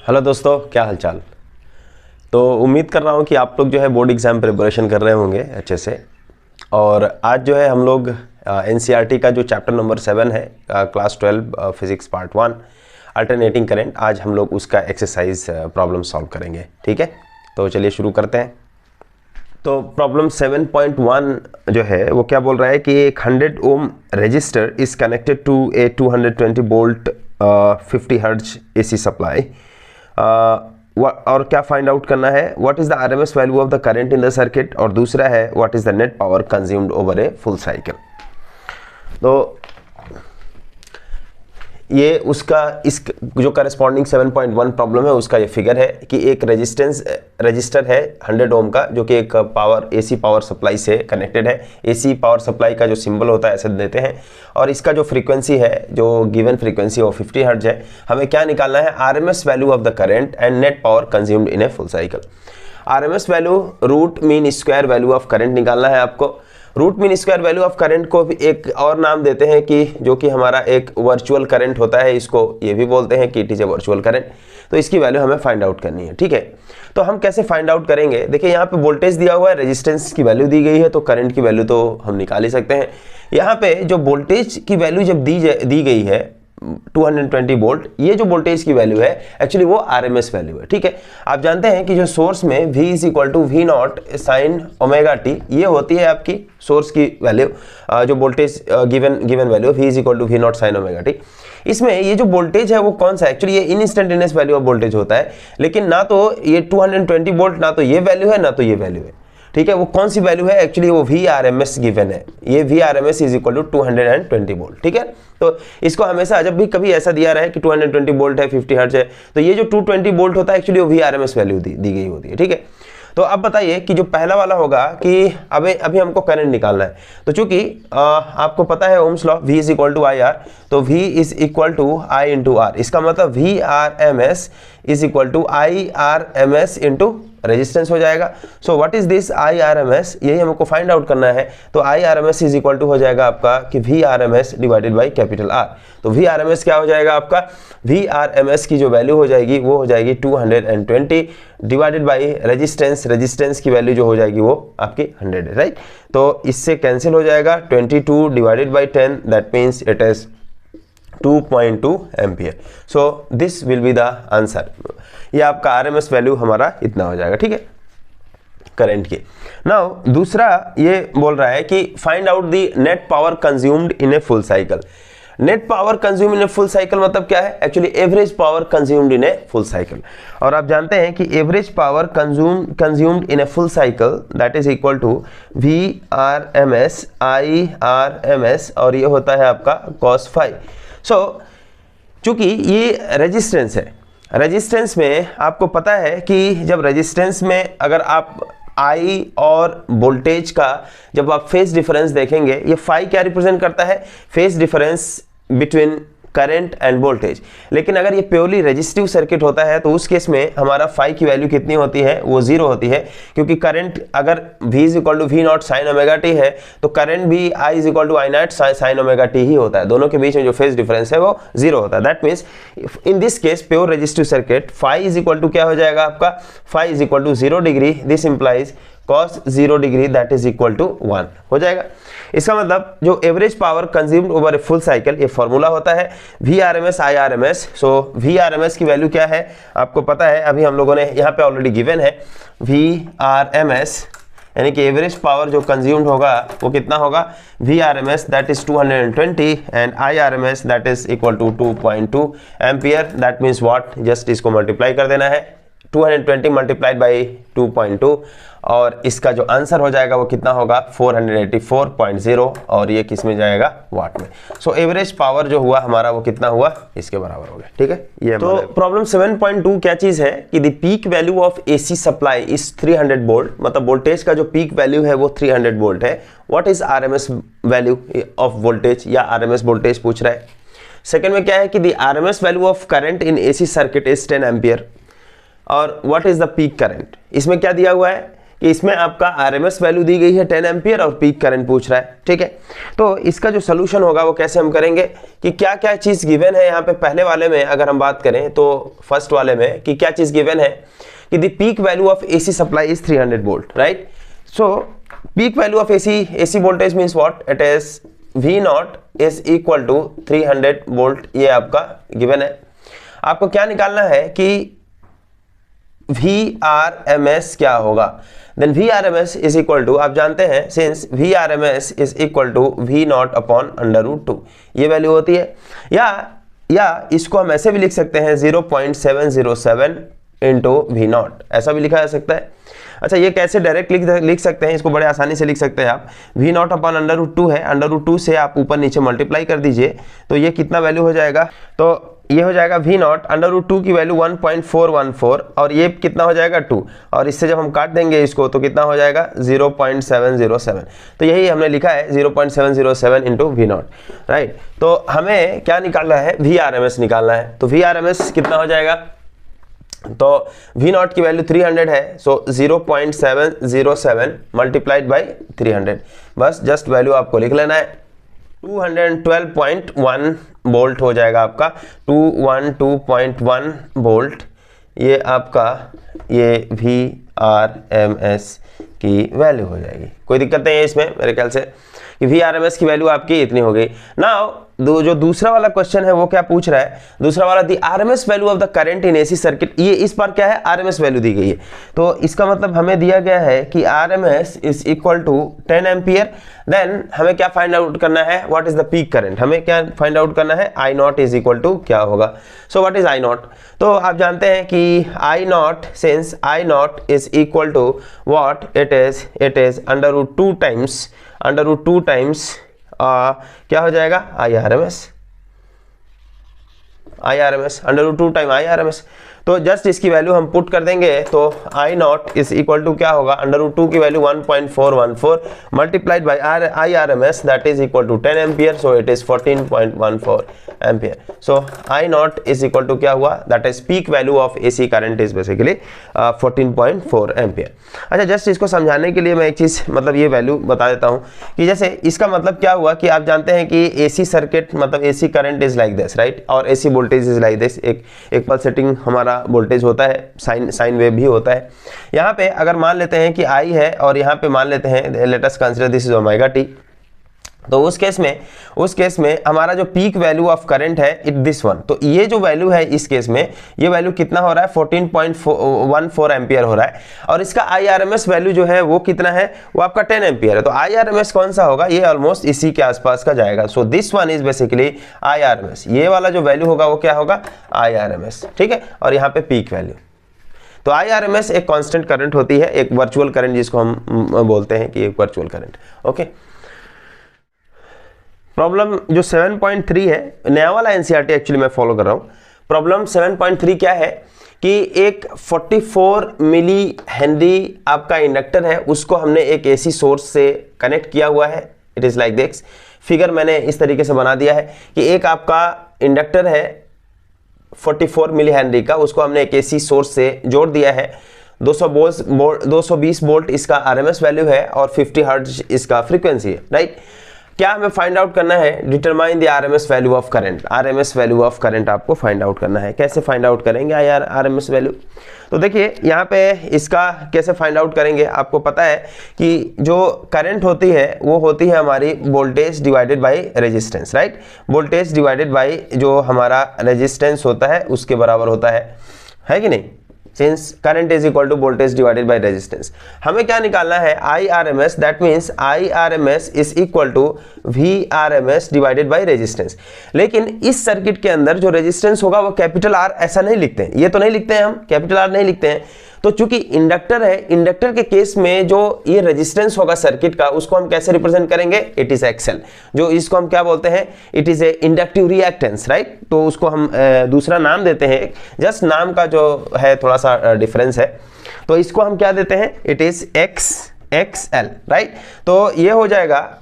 Hello दोस्तों, क्या हालचाल। तो उम्मीद कर रहा हूँ कि आप लोग जो है बोर्ड एग्ज़ाम प्रिपरेशन कर रहे होंगे अच्छे से। और आज जो है हम लोग एनसीईआरटी का जो चैप्टर नंबर 7 है, class 12 physics part 1 alternating current, आज हम लोग उसका एक्सरसाइज प्रॉब्लम सॉल्व करेंगे। ठीक है, तो चलिए शुरू करते हैं। तो प्रॉब्लम 7.1 जो है वो क्या बोल रहा है कि एक 100 ohm resistor is connected to a 220 volt 50 hertz AC supply. और क्या फाइंड आउट करना है, what is the RMS value of the current in the circuit, और दूसरा है what is the net power consumed over a full cycle. तो ये उसका इस जो करस्पॉन्डिंग 7.1 प्रॉब्लम है उसका ये फिगर है कि एक रजिस्टर है 100 ओम का, जो कि एक एसी पावर सप्लाई से कनेक्टेड है। एसी पावर सप्लाई का जो सिंबल होता है ऐसे देते हैं, और इसका जो फ्रीक्वेंसी है, जो गिवन फ्रीक्वेंसी वो 50 हर्ट्ज है। हमें क्या निकालना है, RMS value of the current and net power consumed in a full cycle. RMS value root mean square value of current निकालना है आपको। Root mean square value of current को भी एक और नाम देते हैं कि जो कि हमारा एक वर्चुअल करंट होता है, इसको ये भी बोलते हैं कि it is a virtual current. तो इसकी वैल्यू हमें फाइंड आउट करनी है। ठीक है, तो हम कैसे फाइंड आउट करेंगे, देखिए यहाँ पे वोल्टेज दिया हुआ है, रेजिस्टेंस की वैल्यू दी गई है, तो करंट की वैल्यू तो हम निकाल ही सकते हैं। यहाँ पे जो वोल्टेज की वैल्यू जब दी गई है 220 वोल्ट, ये जो वोल्टेज की वैल्यू है एक्चुअली वो आरएमएस वैल्यू है। ठीक है, आप जानते हैं कि जो सोर्स में V is equal to V not sine omega T, ये होती है आपकी सोर्स की वैल्यू, जो voltage given value V is equal to V not sine omega T. इसमें ये जो वोल्टेज है वो कौन सा, एक्चुअली ये इंस्टेंटेनियस वैल्यू ऑफ वोल्टेज होता है, लेकिन ना तो ये 220 वोल्ट, ना तो ये वैल्यू है, ना तो ये वैल्यू है। ठीक है, वो कौन सी वैल्यू है, एक्चुअली वो VRMS गिवन है। ये VRMS is equal to 220 volt. ठीक है, तो इसको हमेशा जब भी कभी ऐसा दिया रहा है कि 220 वोल्ट है, 50 हर्ट्ज है, तो ये जो 220 वोल्ट होता है एक्चुअली वो VRMS वैल्यू दी गई होती है। ठीक है, तो अब बताइए कि जो पहला वाला होगा कि अभी हमको करंट निकालना है। तो चूंकि आपको पता है Ohm's law, V is equal to IR, तो V is equal to I into R। इसका मतलब VRMS is equal to IRMS into resistance हो जाएगा। So what is this IRMS, यही हमको फाइंड आउट करना है। तो IRMS इज इक्वल टू हो जाएगा आपका कि VRMS divided by capital R। तो VRMS क्या हो जाएगा आपका, VRMS की जो वैल्यू हो जाएगी वो हो जाएगी 220 डिवाइडेड बाई रेजिस्टेंस की वैल्यू जो हो जाएगी वो आपकी 100 है, राइट। तो इससे कैंसिल हो जाएगा, 22 divided by 10, that means it is 2.2 ampere. So this will be the answer. ये आपका आरएमएस वैल्यू हमारा इतना हो जाएगा। ठीक है, करंट की। नाउ दूसरा ये बोल रहा है कि find out the net power consumed in a full cycle. Net power consume in a full cycle मतलब क्या है, actually average power consumed in a full cycle. और आप जानते हैं कि average power consumed in a full cycle that is equal to VRMS IRMS, और ये होता है आपका cos फाई। चूंकि ये रेजिस्टेंस है, रेजिस्टेंस में आपको पता है कि जब रेजिस्टेंस में अगर आप I और वोल्टेज का जब आप फेज डिफरेंस देखेंगे, ये फाई क्या रिप्रेजेंट करता है, phase difference between current and voltage. लेकिन अगर ये प्योरली रेजिस्टिव सर्किट होता है तो उस केस में हमारा फाई की वैल्यू कितनी होती है, वो 0 होती है, क्योंकि करंट अगर V is equal to V not sine omega T है तो करंट भी I is equal to I not sine omega T ही होता है। दोनों के बीच में जो फेज डिफरेंस है वो 0 होता है। That means in this case pure resistive circuit phi is equal to क्या हो जाएगा आपका, phi is equal to 0 degree, this implies cos 0 degree that is equal to 1 हो जाएगा। इसका मतलब जो average power consumed over a full cycle, ये फॉर्मूला होता है VRMS IRMS। सो VRMS की वैल्यू क्या है आपको पता है, अभी हम लोगों ने यहाँ पे ऑलरेडी गिवन है VRMS, यानी कि एवरेज पावर जो कंज्यूम्ड होगा वो कितना होगा, VRMS that is 220 and IRMS that is equal to 2.2 ampere. That means what, just इसको मल्टीप्लाई कर देना है, 220 मल्टीप्लाइड बाई 2.2, और इसका जो आंसर हो जाएगा वो कितना होगा 484.0, और ये किस में जाएगा, वाट में। सो एवरेज पावर जो हुआ हमारा वो कितना हुआ, इसके बराबर हो गया। ठीक है, ये तो प्रॉब्लम 7.2 क्या चीज है कि the peak value of AC supply is 300 volt, मतलब वोल्टेज का जो पीक वैल्यू है वो 300 वोल्ट है। What is RMS value of voltage, या आरएमएस वोल्टेज पूछ रहा है। सेकंड में क्या है कि the RMS value of current in AC circuit is 10 ampere, और what is the peak current. इसमें क्या दिया हुआ है कि इसमें आपका आरएमएस वैल्यू दी गई है 10 एम्पियर और पीक करंट पूछ रहा है, ठीक है। तो इसका जो सोल्यूशन होगा वो कैसे हम करेंगे कि क्या क्या चीज़ गिवन है यहाँ पे। पहले वाले में अगर हम बात करें तो फर्स्ट वाले में कि क्या चीज़ गिवन है कि the peak value of AC supply is 300 volt, right. So peak value of AC voltage means what, it is V naught is equal to 300 volt, ये आपका गिवन है। आपको क्या निकालना है कि VRMS क्या होगा, then VRMS is equal to, आप जानते हैं since VRMS is equal to V naught upon √2, ये वैल्यू होती है। या इसको हम ऐसे भी लिख सकते हैं 0.707 इंटू V नॉट, ऐसा भी लिखा जा सकता है। अच्छा, ये कैसे डायरेक्ट लिख सकते हैं, इसको बड़े आसानी से लिख सकते हैं आप। V नॉट अपॉन √2 है, √2 से आप ऊपर नीचे मल्टीप्लाई कर दीजिए तो ये कितना वैल्यू हो जाएगा, तो ये हो जाएगा V नॉट √2 की वैल्यू 1.414 और ये कितना हो जाएगा 2, और इससे जब हम काट देंगे इसको तो कितना हो जाएगा 0.707। तो यही हमने लिखा है 0.707 इंटू V नॉट, राइट। तो हमें क्या निकालना है, VRMS निकालना है। तो VRMS कितना हो जाएगा, तो V नॉट की वैल्यू 300 है, सो 0.707 मल्टीप्लाइड बाई 300, बस जस्ट वैल्यू आपको लिख लेना है। 212.1 वोल्ट हो जाएगा आपका, 212.1 वोल्ट, ये आपका ये VRMS की वैल्यू हो जाएगी। कोई दिक्कत नहीं है इसमें मेरे ख्याल से कि VRMS की वैल्यू आपकी इतनी हो गई। नाउ जो दूसरा वाला क्वेश्चन है वो क्या पूछ रहा है, दूसरा वाला दी RMS value of the current in AC circuit, ये इस बार क्या है RMS वैल्यू दी गई है। तो इसका मतलब हमें दिया गया है कि RMS is equal to 10 ampere, then हमें क्या फाइंड आउट करना है, what is the peak current, हमें क्या फाइंड आउट करना है, I naught is equal to क्या होगा। So what is I naught, तो आप जानते हैं कि I naught, since I naught is equal to what, it is √2 times क्या हो जाएगा IRMS √2 टाइम IRMS। तो जस्ट इसकी वैल्यू हम पुट कर देंगे तो I naught is equal to क्या होगा, √2 की value 1.414 multiplied by IRMS that is equal to 10 ampere, so it is 14.14 ampere. So I naught is equal to क्या हुआ, that is peak value of AC current is basically 14.4 ampere. अच्छा, just इसको समझाने के लिए मैं एक चीज़ मतलब ये वैल्यू बता देता हूँ कि जैसे इसका मतलब क्या हुआ कि आप जानते हैं कि AC सर्किट मतलब AC current is like this, right, और AC voltage is like this, एक पल्सेटिंग हमारा वोल्टेज होता है, साइन वेव भी होता है। यहाँ पे अगर मान लेते हैं कि I है और यहाँ पे मान लेते हैं let us consider this is omega T, तो उस केस में हमारा जो पीक वैल्यू ऑफ करंट है इट दिस वन, तो ये जो वैल्यू है इस केस में ये वैल्यू कितना हो रहा है 14.14 एम्पियर हो रहा है, और इसका IRMS वैल्यू जो है वो कितना है, वो आपका 10 एम्पियर है। तो IRMS कौन सा होगा, ये ऑलमोस्ट इसी के आसपास का जाएगा। So this one is basically IRMS, ये वाला जो वैल्यू होगा वो क्या होगा IRMS, ठीक है। और यहाँ पे पीक वैल्यू, तो IRMS एक कांस्टेंट करंट होती है, एक वर्चुअल करंट जिसको हम बोलते हैं कि एक वर्चुअल करंट, ओके। प्रॉब्लम जो 7.3 है, नया वाला NCERT एक्चुअली मैं फॉलो कर रहा हूँ। प्रॉब्लम 7.3 क्या है कि एक 44 मिली हेनरी आपका इंडक्टर है, उसको हमने एक AC सोर्स से कनेक्ट किया हुआ है। It is like this, figure मैंने इस तरीके से बना दिया है कि एक आपका इंडक्टर है 44 मिली हेनरी का, उसको हमने एक AC सोर्स से जोड़ दिया है। 220 वोल्ट इसका RMS वैल्यू है और 50 हर्ट्ज इसका फ्रीक्वेंसी है, राइट। क्या हमें फाइंड आउट करना है, determine the RMS value of current, RMS value of current आपको फाइंड आउट करना है। कैसे फाइंड आउट करेंगे RMS वैल्यू, तो देखिए यहाँ पे इसका कैसे फाइंड आउट करेंगे। आपको पता है कि जो करंट होती है वो होती है हमारी voltage divided by resistance, right. Voltage divided bye जो हमारा रेजिस्टेंस होता है उसके बराबर होता है कि नहीं, since current is equal to voltage divided by resistance. हमें क्या निकालना है IRMS, that means IRMS is equal to VRMS divided by resistance. लेकिन इस सर्किट के अंदर जो रेजिस्टेंस होगा वो कैपिटल R ऐसा नहीं लिखते हैं, ये तो नहीं लिखते हैं, हम कैपिटल R नहीं लिखते हैं। तो चूंकि इंडक्टर है, इंडक्टर के केस में जो ये रेजिस्टेंस होगा सर्किट का उसको हम कैसे रिप्रेजेंट करेंगे, इट इज XL, जो इसको हम क्या बोलते हैं, it is a inductive reactance, right. तो उसको हम दूसरा नाम देते हैं, जस्ट नाम का जो है थोड़ा सा डिफरेंस है, तो इसको हम क्या देते हैं, इट इज XL, राइट। तो ये हो जाएगा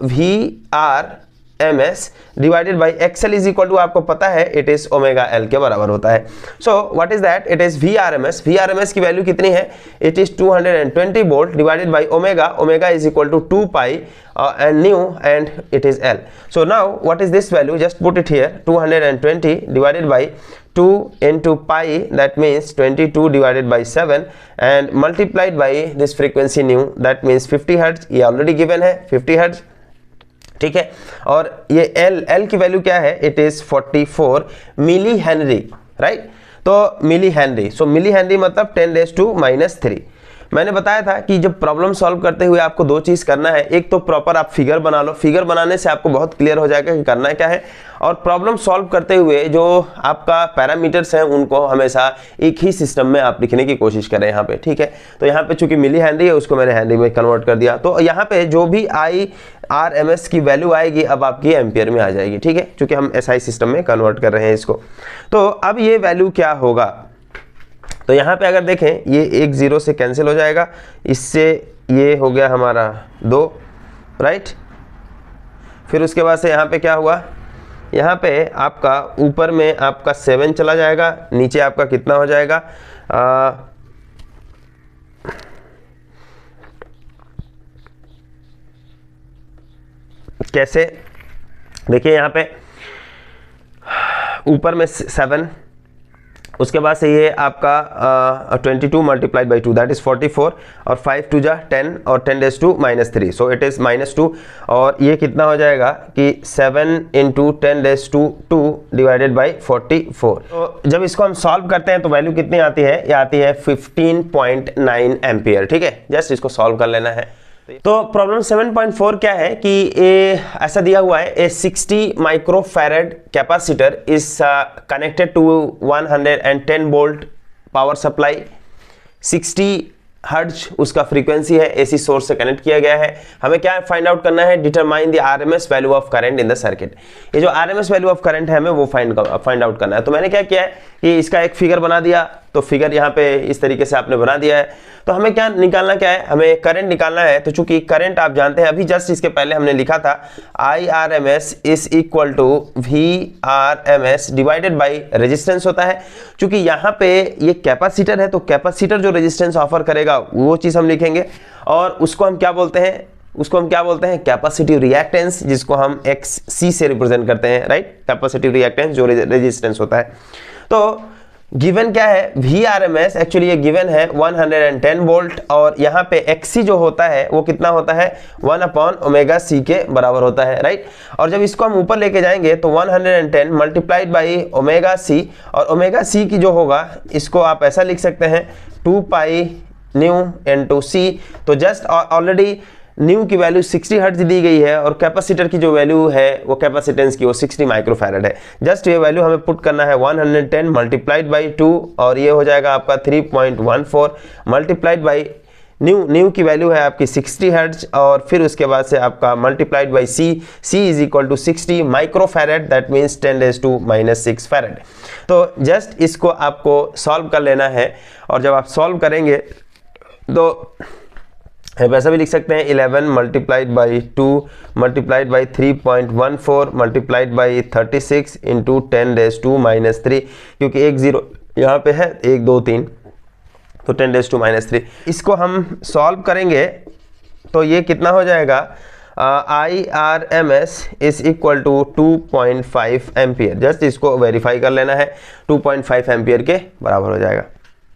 ms divided by XL is equal to, आपको पता है इट इज ओमेगा L के बराबर होता है। So what is that, it is VRMS की वैल्यू कितनी है, it is 220 volt divided by omega is equal to 2 pi and nu and it is L. So now what is this value, just put it here, 220 divided by 2 into pi, that means 22 divided by 7 and multiplied by this frequency nu, that means 50 Hz, ये already given है 50 Hz, ठीक है। और ये L की value क्या है, it is 44 millihenry, right. तो मिली हेनरी, सो मिली हेनरी मतलब 10⁻⁻3। मैंने बताया था कि जब प्रॉब्लम सॉल्व करते हुए आपको दो चीज़ करना है, एक तो प्रॉपर आप फिगर बना लो, फिगर बनाने से आपको बहुत क्लियर हो जाएगा कि करना क्या है, और प्रॉब्लम सॉल्व करते हुए जो आपका पैरामीटर्स हैं उनको हमेशा एक ही सिस्टम में आप लिखने की कोशिश करें यहाँ पे, ठीक है। तो यहाँ पे चूंकि मिली हेनरी है उसको मैंने हेनरी में कन्वर्ट कर दिया, तो यहाँ पे जो भी IRMS की वैल्यू आएगी अब आपकी एम्पियर में आ जाएगी, ठीक है, चूंकि हम SI सिस्टम में कन्वर्ट कर रहे हैं इसको। तो अब ये वैल्यू क्या होगा, तो यहाँ पे अगर देखें ये एक 0 से कैंसिल हो जाएगा, इससे ये हो गया हमारा 2, राइट। फिर उसके बाद से यहाँ पे क्या हुआ, यहाँ पे आपका ऊपर में आपका 7 चला जाएगा, नीचे आपका कितना हो जाएगा, कैसे देखिए यहाँ पे ऊपर में 7, उसके बाद से ये आपका 22 मल्टीप्लाइड बाई 2 दैट इज 44 और 5 2 जा 10 और 10⁻⁻3 सो इट इज -2 और ये कितना हो जाएगा कि 7 इंटू 10⁻2 डिवाइडेड बाई 44। तो जब इसको हम सॉल्व करते हैं तो वैल्यू कितनी आती है, ये आती है 15.9 एम्पियर, ठीक है। जस्ट इसको सॉल्व कर लेना है। तो प्रॉब्लम 7.4 क्या है कि ऐसा दिया हुआ है, a 60 microfarad capacitor is connected to 110 volt power supply, 60 hertz उसका फ्रीक्वेंसी है, एसी सोर्स से कनेक्ट किया गया है। हमें क्या फाइंड आउट करना है, determine the RMS value of current in the circuit. ये जो आरएमएस वैल्यू ऑफ करंट है हमें वो फाइंड आउट करना है। तो मैंने क्या किया है कि इसका एक फिगर बना दिया, तो फिगर यहाँ पे इस तरीके से आपने बना दिया है। तो हमें क्या निकालना क्या है, हमें करंट निकालना है। तो चूंकि करंट आप जानते हैं, अभी जस्ट इसके पहले हमने लिखा था IRMS is equal to VRMS divided by resistance होता है। चूंकि यहाँ पे ये कैपेसिटर है तो कैपेसिटर जो रेजिस्टेंस ऑफर करेगा वो चीज हम लिखेंगे, और उसको हम क्या बोलते हैं, कैपेसिटिव रिएक्टेंस, जिसको हम XC से रिप्रेजेंट करते हैं, राइट। कैपेसिटिव रिएक्टेंस जो रेजिस्टेंस होता है। तो गिवन क्या है, VRMS एक्चुअली ये गिवन है 110 वोल्ट, और यहाँ पे XC जो होता है वो कितना होता है, 1/ωc के बराबर होता है, राइट। और जब इसको हम ऊपर लेके जाएंगे तो 110 मल्टीप्लाइड बाई ωc, और ωc की जो होगा इसको आप ऐसा लिख सकते हैं 2 पाई न्यू इनटू c। तो जस्ट ऑलरेडी न्यू की वैल्यू 60 हर्ट्ज दी गई है और कैपेसिटर की जो वैल्यू है वो कैपेसिटेंस की वो 60 माइक्रोफैरेड है। जस्ट ये वैल्यू हमें पुट करना है 110 मल्टीप्लाइड बाई 2, और ये हो जाएगा आपका 3.14 मल्टीप्लाइड बाई न्यू की वैल्यू है आपकी 60 हर्ट्ज, और फिर उसके बाद से आपका multiplied by c is equal to 60 microfarad, that means 10⁻⁻6 farad. तो जस्ट इसको आपको सॉल्व कर लेना है, और जब आप सॉल्व करेंगे तो वैसा भी लिख सकते हैं 11 multiplied by 2 multiplied by 3.14 multiplied by 36 into 10⁻⁻3, क्योंकि एक 0 यहाँ पे है, 1 2 3, तो 10⁻⁻3। इसको हम सॉल्व करेंगे तो ये कितना हो जाएगा, IRMS is equal to 2.5 ampere. Just इसको वेरीफाई कर लेना है, 2.5 एम्पियर के बराबर हो जाएगा।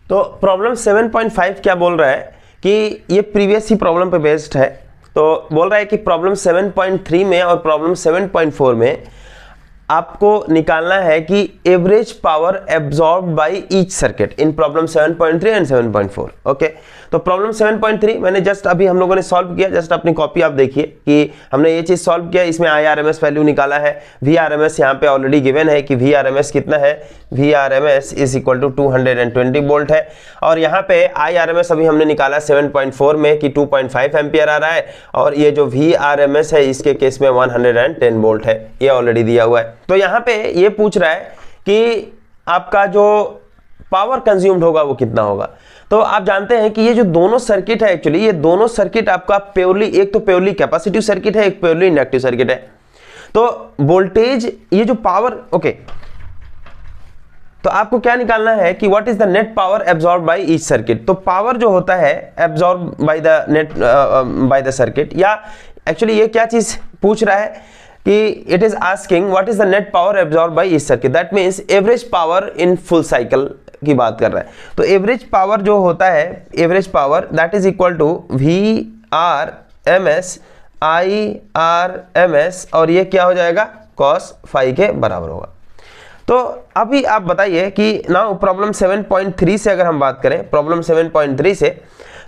तो प्रॉब्लम 7.5 क्या बोल रहा है कि ये प्रीवियस ही प्रॉब्लम पे बेस्ड है। तो बोल रहा है कि प्रॉब्लम 7.3 में और प्रॉब्लम 7.4 में आपको निकालना है कि average power absorbed by each circuit in problem 7.3 and 7.4। Okay, तो प्रॉब्लम 7.3 मैंने जस्ट अभी हम लोगों ने सॉल्व किया। जस्ट अपनी कॉपी आप देखिए कि हमने ये चीज सॉल्व किया, इसमें IRMS वैल्यू निकाला है। VRMS यहाँ पे ऑलरेडी गिवन है कि VRMS कितना है, VRMS is equal to 220 volt है, और यहाँ पे IRMS अभी हमने निकाला 7.4 में कि 2.5 एम्पियर आ रहा है, और ये जो VRMS है इसके केस में 110 वोल्ट है, ये ऑलरेडी दिया हुआ है। तो यहाँ पे ये पूछ रहा है कि आपका जो पावर कंज्यूम्ड होगा वो कितना होगा। तो आप जानते हैं कि ये जो दोनों सर्किट है, एक्चुअली ये दोनों सर्किट आपका प्योरली, एक तो प्योरली कैपेसिटिव सर्किट है, एक प्योरली इंडक्टिव सर्किट है। तो वोल्टेज, ये जो पावर, ओके, तो आपको क्या निकालना है कि what is the net power absorb by each circuit. तो पावर जो होता है absorb by the net by the circuit, या एक्चुअली ये क्या चीज पूछ रहा है कि it is asking what is the net power absorb by each circuit, that means average power in full cycle की बात कर रहा है। तो एवरेज पावर जो होता है, average power that is equal to V R M S I R M S, और ये क्या हो जाएगा कॉस फाई के बराबर होगा। तो अभी आप बताइए कि नाउ प्रॉब्लम 7.3 से अगर हम बात करें, प्रॉब्लम 7.3 से,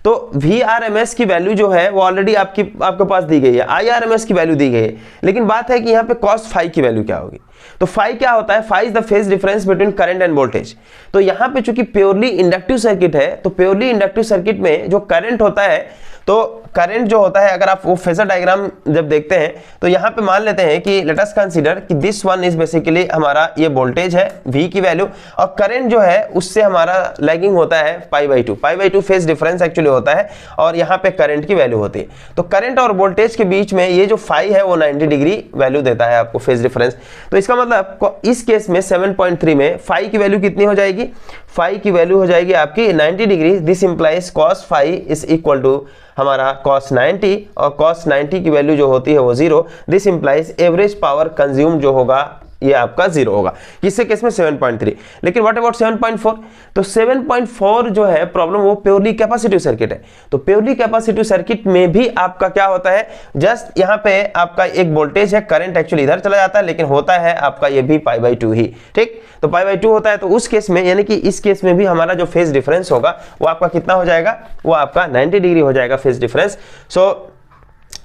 तो VRMS की वैल्यू जो है वो ऑलरेडी आपके पास दी गई है, IRMS की वैल्यू दी गई है, लेकिन बात है कि यहाँ पे cos फाई की वैल्यू क्या होगी। तो फाई क्या होता है, phi is the phase difference between current and voltage. तो यहाँ पे चूंकि प्योरली इंडक्टिव सर्किट है, तो प्योरली इंडक्टिव सर्किट में जो करंट होता है, तो करंट जो होता है, अगर आप वो फेजर डायग्राम जब देखते हैं तो यहाँ पे मान लेते हैं कि लेट अस कंसीडर कि दिस वन इज बेसिकली हमारा ये वोल्टेज है V की वैल्यू, और करंट जो है उससे हमारा लैगिंग होता है पाई2 फेज डिफरेंस एक्चुअली होता है, और यहाँ पे करंट की वैल्यू होती है। तो करंट और वोल्टेज के बीच में ये जो फाई है वो 90 डिग्री वैल्यू देता है आपको फेज डिफरेंस। तो इसका मतलब इस केस में 7.3 में फाई की वैल्यू कितनी हो जाएगी, फाई की वैल्यू हो जाएगी आपकी 90 degree. This implies cos phi is equal to हमारा cos 90, और cos 90 की वैल्यू जो होती है वो 0। This implies average power consume जो होगा ये आपका 0 होगा, किससे केस में 7.3। लेकिन व्हाट अबाउट 7.4, तो 7.4 जो है प्रॉब्लम वो प्योरली कैपेसिटिव सर्किट है। तो प्योरली कैपेसिटिव सर्किट में भी आपका क्या होता है, जस्ट यहाँ पे आपका एक वोल्टेज है, करंट एक्चुअली इधर चला जाता है, लेकिन होता है आपका ये भी पाई2 ही, ठीक। तो पाई2 होता है, तो उस केस में यानी कि इस केस में भी हमारा जो फेज डिफरेंस होगा वो आपका कितना हो जाएगा, वो आपका 90 डिग्री हो जाएगा phase difference. So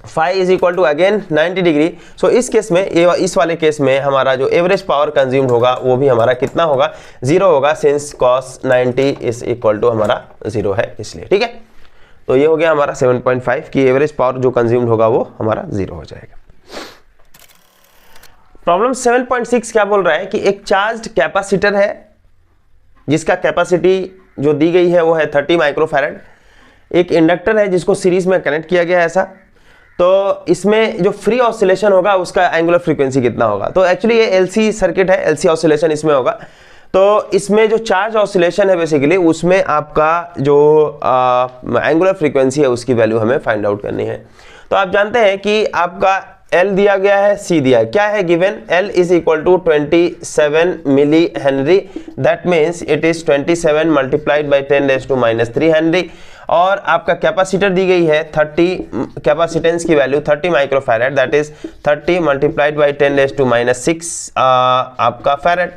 phi is equal to again 90 degree. So इस केस में, इस वाले केस में हमारा जो एवरेज पावर कंज्यूम्ड होगा वो भी हमारा कितना होगा, 0 होगा, since cos 90 is equal to हमारा 0 है इसलिए, ठीक है। तो ये हो गया हमारा 7.5 की एवरेज पावर जो कंज्यूम्ड होगा वो हमारा 0 हो जाएगा। प्रॉब्लम 7.6 क्या बोल रहा है कि एक चार्ज्ड कैपेसिटर है जिसका कैपेसिटी जो दी गई है वो है 30 माइक्रोफैरड। एक इंडक्टर है जिसको सीरीज में कनेक्ट किया गया है ऐसा। तो इसमें जो फ्री ऑसिलेशन होगा उसका एंगुलर फ्रीक्वेंसी कितना होगा। तो एक्चुअली ये एलसी सर्किट है, एलसी ऑसिलेशन इसमें होगा। तो इसमें जो चार्ज ऑसिलेशन है बेसिकली उसमें आपका जो एंगुलर फ्रीक्वेंसी है उसकी वैल्यू हमें फाइंड आउट करनी है। तो आप जानते हैं कि आपका L दिया गया है, C दिया है, क्या है given, L is equal to 27 millihenry, that means it is 27 multiplied by 10⁻³ henry. और आपका कैपेसिटर दी गई है 30, कैपेसिटेंस की value 30 microfarad, that is 30 multiplied by 10⁻6 आपका farad.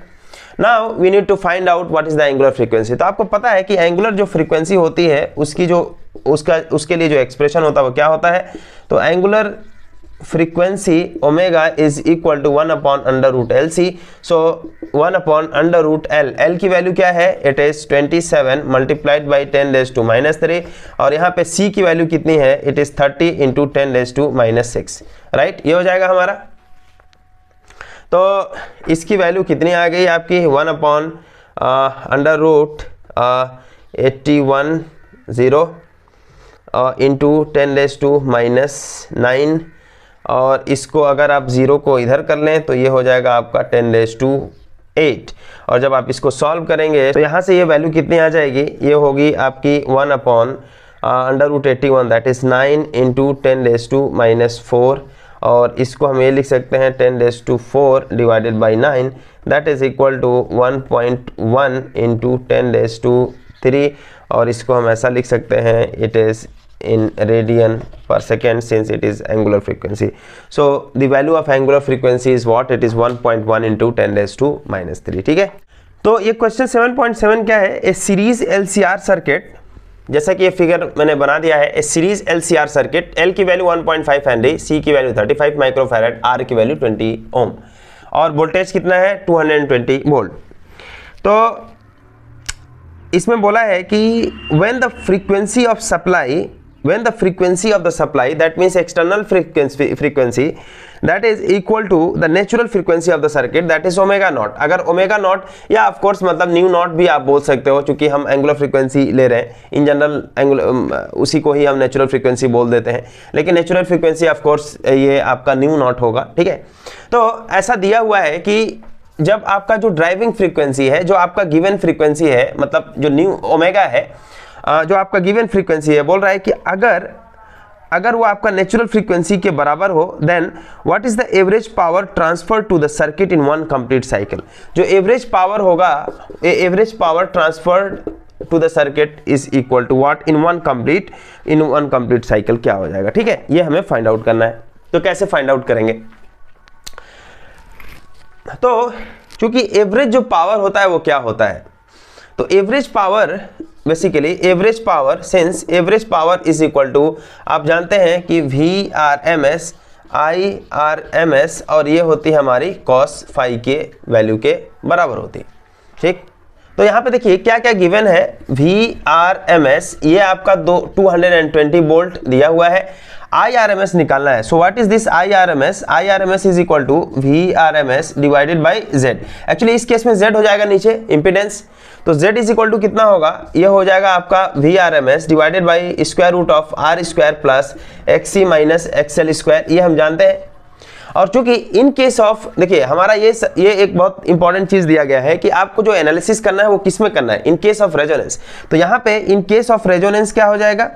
Now we need to find out what is the angular frequency. तो आपको पता है कि एंगुलर जो फ्रीक्वेंसी होती है उसकी जो उसके लिए जो एक्सप्रेशन होता है वो क्या होता है। तो angular frequency omega is equal to 1/√LC. so 1/√L, L की वैल्यू क्या है, it is 27 multiplied by 10⁻³ और यहाँ पे C की वैल्यू कितनी है, it is 30 into 10⁻6, राइट। ये हो जाएगा हमारा। तो इसकी वैल्यू कितनी आ गई आपकी 1/√81 into 10⁻⁹ और इसको अगर आप 0 को इधर कर लें तो ये हो जाएगा आपका 10⁸ और जब आप इसको सॉल्व करेंगे तो यहाँ से ये वैल्यू कितनी आ जाएगी, ये होगी आपकी 1/√81 दैट इज 9 into 10⁻⁴ और इसको हम ये लिख सकते हैं 10⁴ divided by 9 that is equal to 1.1 into 10⁻³ और इसको हम ऐसा लिख सकते हैं, it is in radian per second since it is angular frequency. So the value of angular frequency is what, it is 1.1 into 10⁻⁻3, ठीक है। तो ये क्वेश्चन 7.7 क्या है, ए सीरीज LCR सर्किट, जैसा कि ये फिगर मैंने बना दिया है, ए सीरीज LCR सर्किट, L की वैल्यू 1.5 हेनरी, C की वैल्यू 35 माइक्रोफैरड, R की वैल्यू 20 ओम और वोल्टेज कितना है 220 वोल्ट। तो इसमें बोला है कि when the frequency of the supply that means external frequency that is equal to the natural frequency of the circuit that is omega naught। अगर omega naught या of course मतलब न्यू नॉट भी आप बोल सकते हो, क्योंकि हम एंगुलर फ्रीक्वेंसी ले रहे हैं इन जनरल, उसी को ही हम नेचुरल फ्रीक्वेंसी बोल देते हैं, लेकिन नेचुरल फ्रीक्वेंसी ऑफ कोर्स ये आपका न्यू नॉट होगा, ठीक है। तो ऐसा दिया हुआ है कि जब आपका जो ड्राइविंग फ्रीक्वेंसी है, जो आपका गिवन फ्रीक्वेंसी है, मतलब जो न्यू ओमेगा है, जो आपका गिवन फ्रीक्वेंसी है, बोल रहा है कि अगर वो आपका नेचुरल फ्रीक्वेंसी के बराबर हो, then what is the average power transfer to the circuit in one complete cycle. जो एवरेज पावर होगा, average power transfer to the circuit is equal to what in one complete cycle, क्या हो जाएगा। ठीक है, ये हमें फाइंड आउट करना है। तो कैसे फाइंड आउट करेंगे? तो क्योंकि एवरेज जो पावर होता है वो क्या होता है, तो average power basically average power, since average power is equal to, आप जानते हैं कि VRMS IRMS, और ये होती है हमारी cos फाई के वैल्यू के बराबर होती है। ठीक, तो यहाँ पे देखिए क्या क्या गिवन है। VRMS ये आपका 220 वोल्ट दिया हुआ है। IRMS निकालना है। So what is this IRMS? IRMS is equal to VRMS divided by Z। Actually इस केस में Z हो जाएगा नीचे इम्पीडेंस, तो Z इज इक्वल टू कितना होगा, ये हो जाएगा आपका VRMS divided by square root of R square plus XC minus XL square, ये हम जानते हैं। और चूंकि इन केस ऑफ, देखिए हमारा ये एक बहुत इंपॉर्टेंट चीज दिया गया है कि आपको जो एनालिसिस करना है वो किस में करना है, इन केस ऑफ रेजोनेंस। तो यहाँ पे इन केस ऑफ रेजोनेंस क्या हो जाएगा,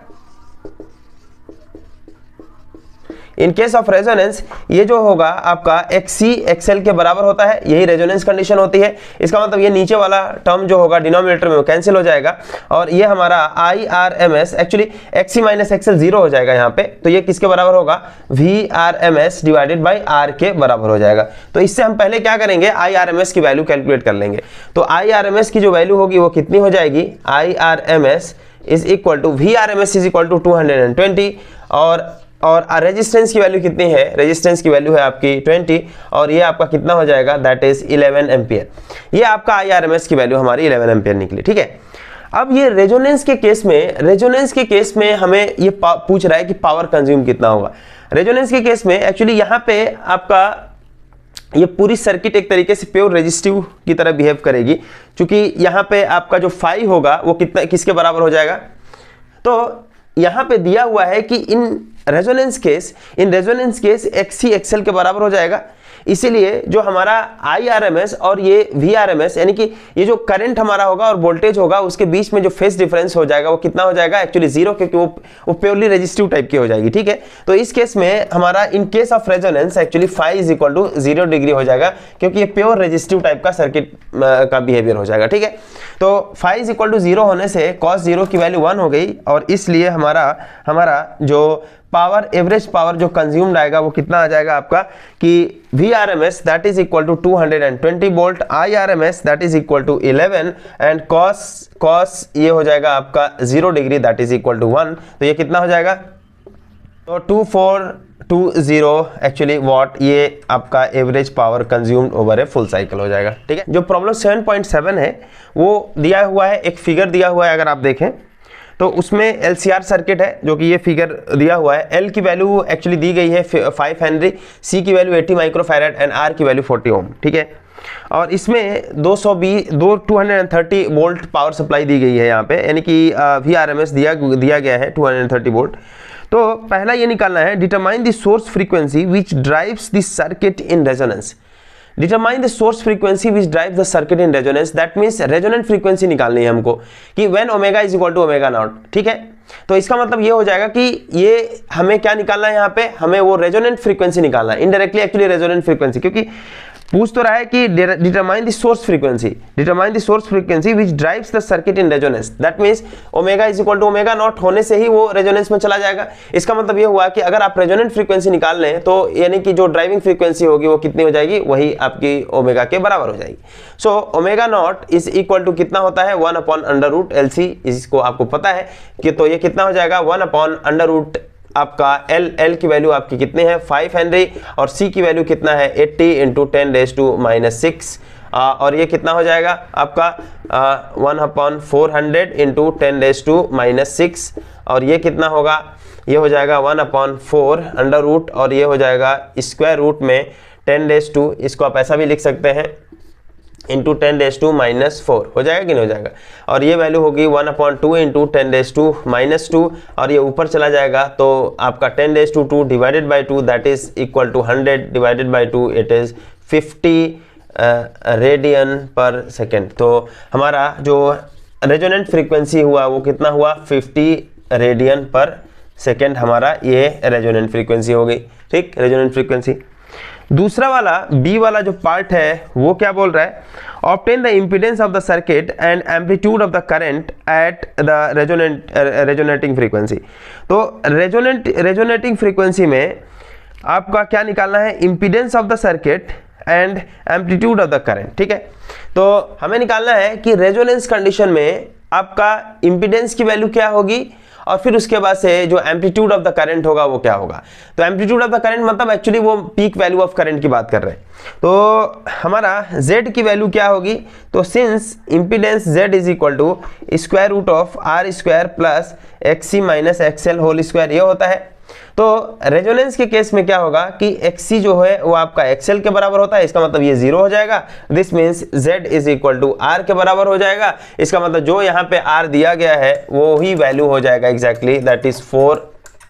इन केस ऑफ रेजोनेंस ये जो होगा आपका XC XL के बराबर होता है, यही रेजोनेंस कंडीशन होती है। इसका मतलब ये नीचे वाला टर्म जो होगा डिनोमिनेटर में वो कैंसिल हो जाएगा, और ये हमारा IRMS actually XC minus XL 0 हो जाएगा यहाँ पे, तो ये किसके बराबर होगा, VRMS डिवाइडेड बाई R के बराबर हो जाएगा। तो इससे हम पहले क्या करेंगे, IRMS की वैल्यू कैलकुलेट कर लेंगे। तो IRMS की जो वैल्यू होगी वो कितनी हो जाएगी, IRMS is equal to VRMS is equal to 220, और रेजिस्टेंस की वैल्यू कितनी है, रेजिस्टेंस की वैल्यू है आपकी 20, और ये आपका कितना हो जाएगा, दैट इज 11 एम्पियर। ये आपका IRMS की वैल्यू हमारी 11 एम्पियर निकली। ठीक है, अब ये रेजोनेंस के केस में हमें ये पूछ रहा है कि पावर कंज्यूम कितना होगा। रेजोनेंस के केस में एक्चुअली यहाँ पे आपका ये पूरी सर्किट एक तरीके से प्योर रेजिस्टिव की तरह बिहेव करेगी, क्योंकि यहाँ पे आपका जो फाई होगा वो किसके बराबर हो जाएगा। तो यहाँ पे दिया हुआ है कि in resonance case XC XL के बराबर हो जाएगा। इसीलिए जो हमारा IRMS और ये VRMS, यानी कि ये जो करंट हमारा होगा और वोल्टेज होगा उसके बीच में जो फेज डिफरेंस हो जाएगा वो कितना हो जाएगा, एक्चुअली 0, क्योंकि वो प्योरली रेजिस्टिव टाइप की हो जाएगी। ठीक है, तो इस केस में हमारा in case of resonance actually phi is equal to 0 degree हो जाएगा, क्योंकि ये प्योर रेजिस्टिव टाइप का सर्किट का बिहेवियर हो जाएगा। ठीक है, तो फाई इज इक्वल टू 0 होने से cos 0 की वैल्यू 1 हो गई, और इसलिए हमारा जो पावर, एवरेज पावर जो कंज्यूम्ड आएगा वो कितना आ जाएगा आपका, कि VRMS that is equal to 220 volt, IRMS that is equal to 11, and cos ये हो जाएगा आपका 0 degree that is equal to 1। तो ये कितना हो जाएगा, तो 2420 एक्चुअली वॉट, ये आपका average power consumed over a full cycle हो जाएगा। ठीक है, जो प्रॉब्लम 7.7 है वो दिया हुआ है, एक फिगर दिया हुआ है, अगर आप देखें तो उसमें LCR सर्किट है, जो कि ये फिगर दिया हुआ है। L की वैल्यू एक्चुअली दी गई है 5 हेनरी, C की वैल्यू 80 माइक्रोफैरड एंड R की वैल्यू 40 ओम। ठीक है, और इसमें 230 वोल्ट पावर सप्लाई दी गई है यहाँ पे, यानी कि VRMS दिया गया है 230 वोल्ट। तो पहला ये निकालना है, determine the source frequency which drives the circuit in resonance. Determine the source frequency which drive the circuit in resonance, that means resonant frequency निकालनी है हमको, कि when omega is equal to omega not. ठीक है, तो इसका मतलब ये हो जाएगा कि ये हमें क्या निकालना है, यहाँ पे हमें वो रेजोनेंट फ्रीक्वेंसी निकालना है, इनडायरेक्टली एक्चुअली रेजोनेंट फ्रीक्वेंसी, क्योंकि पूछ तो रहा है कि determine the source frequency which drives the circuit in resonance, that means omega is equal to omega not होने से ही वो रेजोनेंस में चला जाएगा। इसका मतलब ये हुआ कि अगर आप रेजोनेंट फ्रीक्वेंसी निकाल लें तो यानी कि जो ड्राइविंग फ्रीक्वेंसी होगी वो कितनी हो जाएगी, वही आपकी ओमेगा के बराबर हो जाएगी। So omega not is equal to कितना होता है, 1/√LC, इसको आपको पता है कि, तो ये कितना हो जाएगा 1/√ आपका L की वैल्यू आपकी कितनी है 5 हेनरी, और C की वैल्यू कितना है 80 × 10⁻⁻⁶, और ये कितना हो जाएगा आपका 1/400 × 10⁻⁻⁶, और ये कितना होगा, ये हो जाएगा 1/4 और ये हो जाएगा स्क्वायर रूट में 10⁻², इसको आप ऐसा भी लिख सकते हैं इंटू 10⁻⁻⁴ हो जाएगा कि नहीं हो जाएगा, और ये वैल्यू होगी 1/2 इंटू 10⁻⁻² और ये ऊपर चला जाएगा तो आपका 10⁻² divided by 2 that is equal to 100 divided by 2 it is 50 radian per second. तो हमारा जो रेजोनेंट फ्रीक्वेंसी हुआ वो कितना हुआ, 50 रेडियन पर सेकेंड हमारा ये रेजोनेंट फ्रीक्वेंसी हो गई। ठीक, रेजोनेंट फ्रीक्वेंसी। दूसरा वाला बी वाला जो पार्ट है वो क्या बोल रहा है, obtain the impedance of the circuit and amplitude of the current at the resonating frequency. तो रेजोनेटिंग फ्रीक्वेंसी में आपका क्या निकालना है, impedance of the circuit and amplitude of the current. ठीक है, तो हमें निकालना है कि रेजोनेंस कंडीशन में आपका इम्पीडेंस की वैल्यू क्या होगी और फिर उसके बाद से जो एम्पलीट्यूड ऑफ द करंट होगा वो क्या होगा। तो एम्पलीट्यूड ऑफ द करंट मतलब एक्चुअली वो पीक वैल्यू ऑफ करंट की बात कर रहे हैं। तो हमारा Z की वैल्यू क्या होगी, तो since impedance Z is equal to square root of R² plus XC minus XL whole square ये होता है। तो रेजोनेंस के केस में क्या होगा कि XC जो है वो आपका XL के बराबर होता है, इसका मतलब ये 0 हो जाएगा। This means Z is equal to R के बराबर हो जाएगा, इसका मतलब जो यहाँ पे R दिया गया है वो ही वैल्यू हो जाएगा एग्जैक्टली, दैट इज 4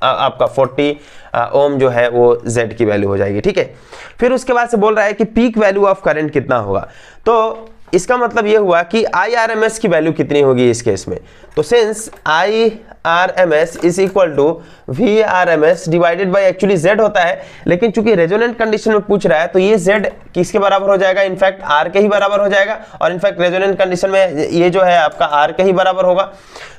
आपका 40 ओम जो है वो Z की वैल्यू हो जाएगी। ठीक है, फिर उसके बाद से बोल रहा है कि पीक वैल्यू ऑफ करंट कितना होगा। तो इसका मतलब ये हुआ कि IRMS की वैल्यू कितनी होगी इस केस में। तो since IRMS is equal to VRMS divided by actually Z होता है, लेकिन चूंकि रेजोनेंट कंडीशन में पूछ रहा है तो ये Z किसके बराबर हो जाएगा, इनफैक्ट R के ही बराबर हो जाएगा, और इनफैक्ट रेजोनेंट कंडीशन में ये जो है आपका R के ही बराबर होगा।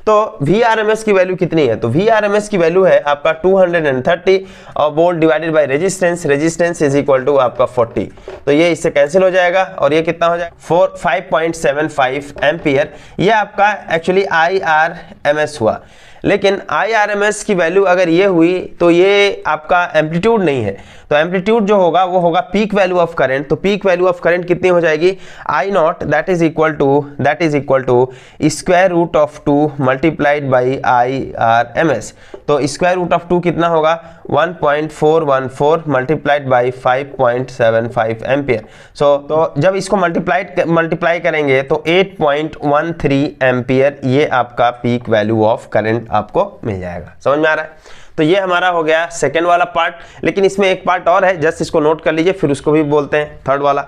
तो VRMS की वैल्यू कितनी है, तो VRMS की वैल्यू है आपका 230 और volt divided by resistance is equal to आपका 40। तो ये इससे कैंसिल हो जाएगा और ये कितना हो जाएगा 5.75 एम्पियर। ये आपका एक्चुअली IRMS हुआ, लेकिन IRMS की वैल्यू अगर ये हुई तो ये आपका एम्पलीट्यूड नहीं है। तो एम्पलीट्यूड जो होगा वो होगा पीक वैल्यू ऑफ करंट। तो पीक वैल्यू ऑफ करंट कितनी हो जाएगी, I0 that is equal to square root of 2 multiplied by IRMS। तो स्क्वायर रूट ऑफ 2 कितना होगा 1.414 मल्टीप्लाइड बाई 5.75 एम्पियर। तो जब इसको मल्टीप्लाई करेंगे तो 8.13 एम्पियर ये आपका पीक वैल्यू ऑफ करंट आपको मिल जाएगा। समझ में आ रहा है। तो ये हमारा हो गया सेकेंड वाला पार्ट, लेकिन इसमें एक पार्ट और है, जस्ट इसको नोट कर लीजिए फिर उसको भी बोलते हैं थर्ड वाला।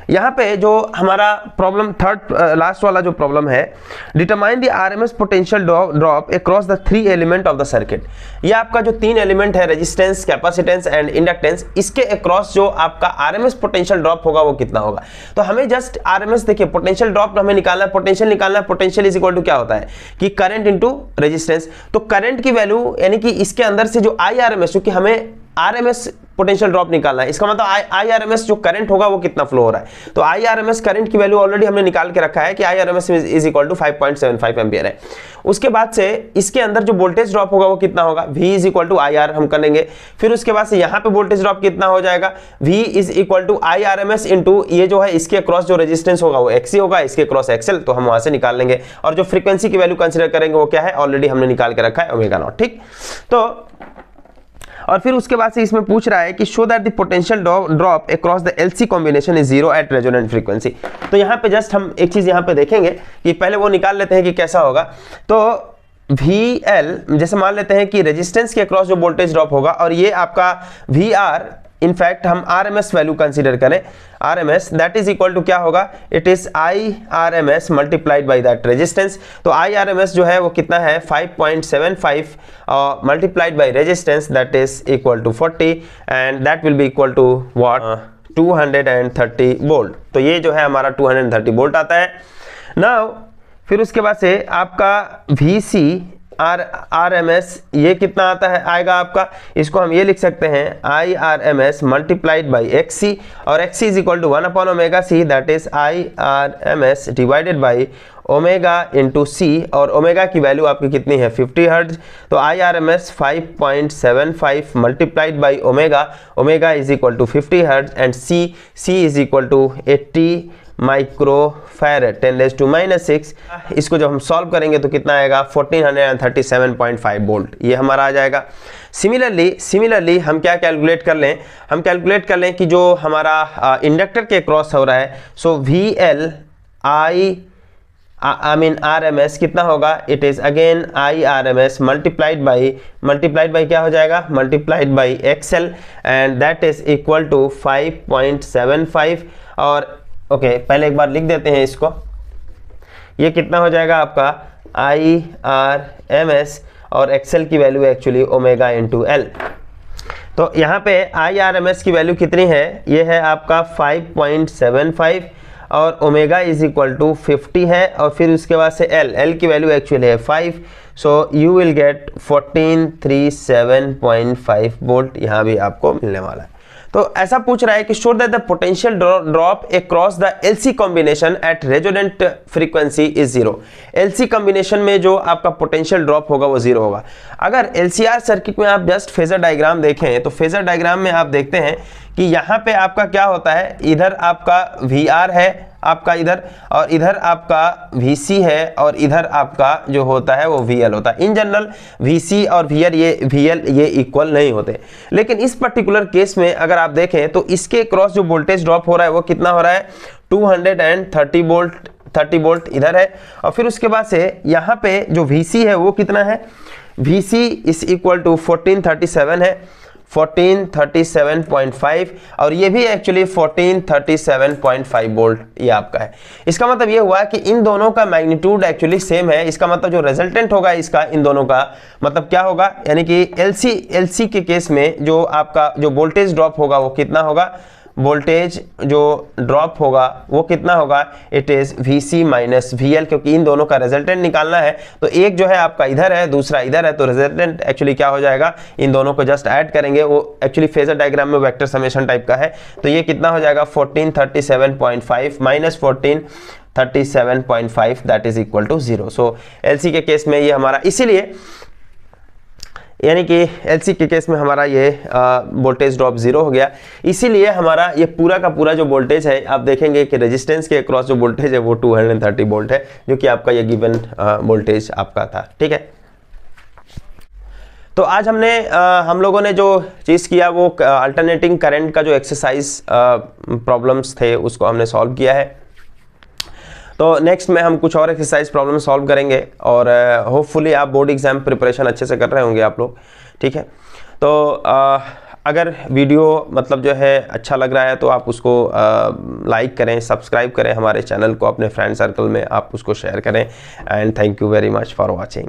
यहाँ पे जो हमारा प्रॉब्लम थर्ड लास्ट वाला जो प्रॉब्लम है, determine the RMS potential drop across the 3 element of the circuit. ये आपका जो 3 एलिमेंट है रेजिस्टेंस, कैपेसिटेंस एंड इंडक्टेंस, इसके अक्रॉस जो आपका आरएमएस पोटेंशियल ड्रॉप होगा वो कितना होगा। तो हमें जस्ट आरएमएस देखिए पोटेंशियल ड्रॉप हमें निकालना है, पोटेंशियल निकालना है। पोटेंशियल इज इक्वल टू क्या होता है कि करंट इंटू रेजिस्टेंस। तो करंट की वैल्यू यानी कि इसके अंदर से जो IRMS, क्योंकि हमें आरएमएस पोटेंशियल ड्रॉप निकालना है, इसका मतलब IRMS जो करंट होगा वो कितना फ्लो हो रहा है। तो IRMS करंट की वैल्यू ऑलरेडी हमने निकाल के रखा है कि IRMS is equal to 5.75 ampere है। उसके बाद से इसके अंदर जो वोल्टेज ड्रॉप होगा वो कितना होगा, V is equal to IR हम करेंगे। फिर उसके बाद से यहाँ पे वोल्टेज ड्रॉप कितना हो जाएगा, V is equal to IRMS into ये जो है इसके क्रॉस जो रेजिस्टेंस होगा वो XC होगा, इसके क्रॉस XL, तो हम वहां से निकाल लेंगे। और जो फ्रीक्वेंसी की वैल्यू कंसिडर करेंगे वो क्या है, ऑलरेडी हमने निकाल के रखा है ओमेगा नॉट। ठीक, तो और फिर उसके बाद से इसमें पूछ रहा है कि show that the potential drop across the LC combination is 0 at resonant frequency. तो यहाँ पे जस्ट हम एक चीज यहाँ पे देखेंगे कि पहले वो निकाल लेते हैं कि कैसा होगा। तो VL जैसे मान लेते हैं कि रेजिस्टेंस के अक्रॉस जो वोल्टेज ड्रॉप होगा, और ये आपका VR इनफैक्ट हम RMS वैल्यू कंसीडर करें, RMS that is equal to क्या होगा, it is IRMS multiplied by that resistance. तो IRMS जो है वो कितना है 5.75 multiplied by resistance that is equal to 40 and that will be equal to what 230 volt. तो ये जो है हमारा 230 वोल्ट आता है। नाउ फिर उसके बाद से आपका VC RMS ये कितना आता है आएगा आपका, इसको हम ये लिख सकते हैं IRMS मल्टीप्लाइड बाई XC, और XC is equal to 1/ωc that is IRMS divided by omega into C, और ओमेगा की वैल्यू आपकी कितनी है 50 हर्ट्ज। तो IRMS 5.75 multiplied by omega, omega is equal to 50 hertz and C is equal to 80 microfarad 10⁻⁻⁶। इसको जब हम solve करेंगे तो कितना आएगा 1437.5 वोल्ट, ये हमारा आ जाएगा। सिमिलरली हम क्या कैलकुलेट कर लें, हम कैलकुलेट कर लें कि जो हमारा इंडक्टर के क्रॉस हो रहा है, so VL I mean RMS कितना होगा, it is again IRMS multiplied by क्या हो जाएगा, multiplied by XL, and that is equal to 5.75। और ओके पहले एक बार लिख देते हैं इसको, ये कितना हो जाएगा आपका IRMS और XL की value actually omega into L। तो यहाँ पे IRMS की वैल्यू कितनी है, ये है आपका 5.75 और ओमेगा इज इक्वल टू 50 है, और फिर उसके बाद से L की वैल्यू एक्चुअली है 5, so you will get 1437.5 volt यहाँ भी आपको मिलने वाला है। तो ऐसा पूछ रहा है कि show that the potential drop across the LC combination at resonant frequency is 0। LC combination में जो आपका पोटेंशियल ड्रॉप होगा वो 0 होगा। अगर LCR सर्किट में आप जस्ट फेजर डायग्राम देखें तो फेजर डायग्राम में आप देखते हैं कि यहाँ पे आपका क्या होता है, इधर आपका VR है आपका इधर, और इधर आपका VC है, और इधर आपका जो होता है वो VL होता है। इन जनरल VC और VL ये इक्वल नहीं होते, लेकिन इस पर्टिकुलर केस में अगर आप देखें तो इसके क्रॉस जो वोल्टेज ड्रॉप हो रहा है वो कितना हो रहा है, 230 वोल्ट इधर है, और फिर उसके बाद से यहाँ पे जो VC है वो कितना है, VC इज इक्वल टू 1437 है, 1437.5, और ये भी एक्चुअली 1437.5 वोल्ट ये आपका है। इसका मतलब ये हुआ कि इन दोनों का मैग्नीट्यूड एक्चुअली सेम है। इसका मतलब जो रिजल्टेंट होगा इसका इन दोनों का मतलब क्या होगा, यानी कि LC के केस में जो आपका जो वोल्टेज ड्रॉप होगा वो कितना होगा, वोल्टेज जो ड्रॉप होगा वो कितना होगा, it is VC minus VL, क्योंकि इन दोनों का रिजल्टेंट निकालना है। तो एक जो है आपका इधर है, दूसरा इधर है, तो रिजल्टेंट एक्चुअली क्या हो जाएगा, इन दोनों को जस्ट ऐड करेंगे, वो एक्चुअली फेजर डायग्राम में वेक्टर समेशन टाइप का है। तो ये कितना हो जाएगा 1437.5 minus 1437.5 that is equal to 0। So LC के केस में ये हमारा, इसीलिए यानी कि LC के केस में हमारा ये वोल्टेज ड्रॉप 0 हो गया, इसीलिए हमारा ये पूरा का पूरा जो वोल्टेज है आप देखेंगे कि रेजिस्टेंस के अक्रॉस जो वोल्टेज है वो 230 वोल्ट है, जो कि आपका ये गिवन वोल्टेज आपका था। ठीक है, तो आज हमने हम लोगों ने जो चीज़ किया वो अल्टरनेटिंग करंट का जो एक्सरसाइज प्रॉब्लम्स थे उसको हमने सॉल्व किया है। तो नेक्स्ट में हम कुछ और एक्सरसाइज प्रॉब्लम सॉल्व करेंगे, और होपफुली आप बोर्ड एग्जाम प्रिपरेशन अच्छे से कर रहे होंगे आप लोग। ठीक है, तो अगर वीडियो मतलब जो है अच्छा लग रहा है तो आप उसको लाइक करें, सब्सक्राइब करें हमारे चैनल को, अपने फ्रेंड सर्कल में आप उसको शेयर करें, and thank you very much for watching.